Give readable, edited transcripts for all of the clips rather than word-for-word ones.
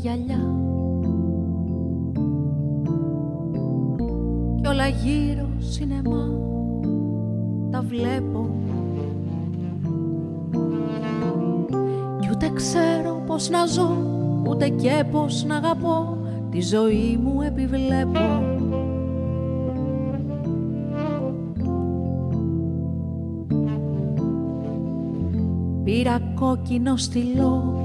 γυαλιά κι όλα γύρω σινεμά τα βλέπω κι ούτε ξέρω πως να ζω ούτε και πως να αγαπώ, τη ζωή μου επιβλέπω. Πήρα κόκκινο στυλό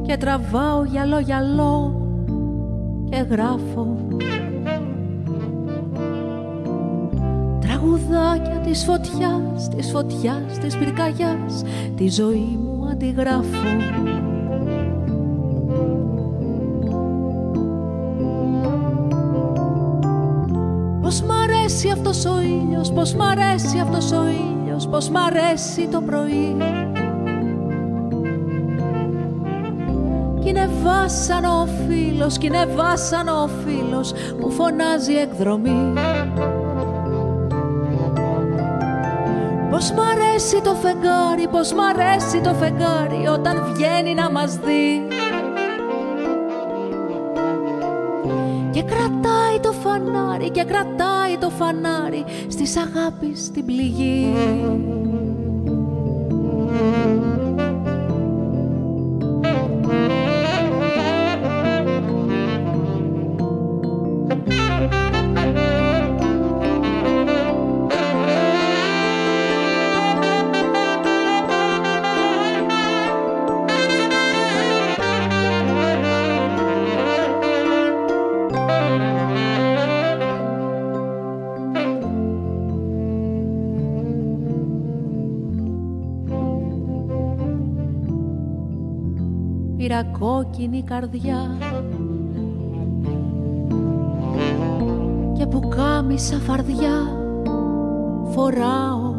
και τραβάω γυαλό γυαλό και γράφω τραγουδάκια της φωτιάς, της φωτιάς, της πυρκαγιάς, τη ζωή μου αντιγράφω. Πως μ' αρέσει αυτός ο ήλιος, πως μ' αρέσει αυτός ο ήλιος, πως μ' αρέσει το πρωί. Κι είναι βάσανο ο φίλος, κι είναι βάσανο ο φίλος που φωνάζει εκδρομή. Πως μ' αρέσει το φεγγάρι, πως μ' αρέσει το φεγγάρι όταν βγαίνει να μας δει. Και κρατάει το φανάρι, και κρατάει το φανάρι στις αγάπης την πληγή. Πήρα κόκκινη καρδιά και πουκάμισα φαρδιά φοράω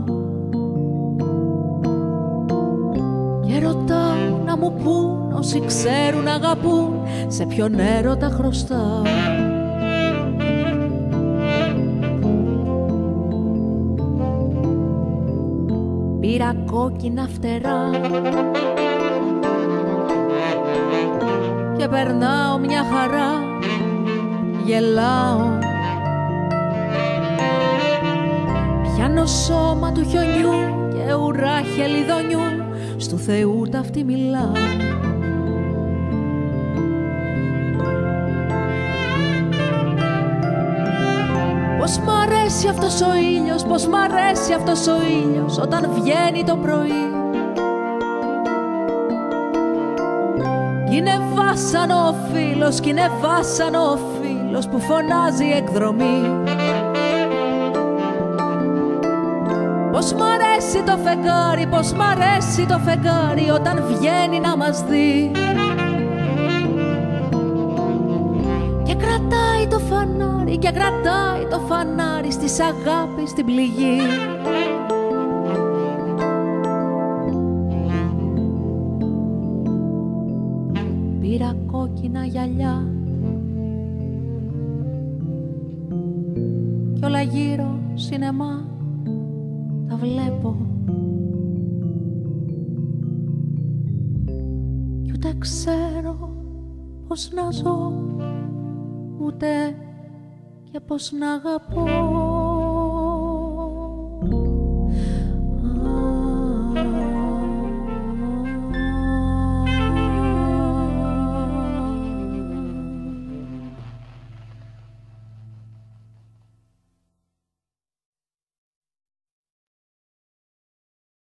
και ρωτάω να μου πούν όσοι ξέρουν να αγαπούν σε ποιον έρωτα χρωστάω. Πήρα κόκκινα φτερά και περνάω μια χαρά, γελάω. Πιάνω σώμα του χιονιού και ουρά χελιδονιού, στου Θεού ταυτή μιλάω. Πως μ' αρέσει αυτός ο ήλιος, πως μ' αρέσει αυτός ο ήλιος όταν βγαίνει το πρωί. Κι είναι βάσανο ο φίλος, κι είναι βάσανο ο φίλος που φωνάζει εκδρομή. Πως μ' αρέσει το φεγγάρι, πως μ' αρέσει το φεγγάρι όταν βγαίνει να μας δει. Και κρατάει το φανάρι, και κρατάει το φανάρι στις αγάπης την πληγή. Πήρα κόκκινα γυαλιά κι όλα γύρω σινεμά τα βλέπω κι ούτε ξέρω πως να ζω ούτε και πως να αγαπώ.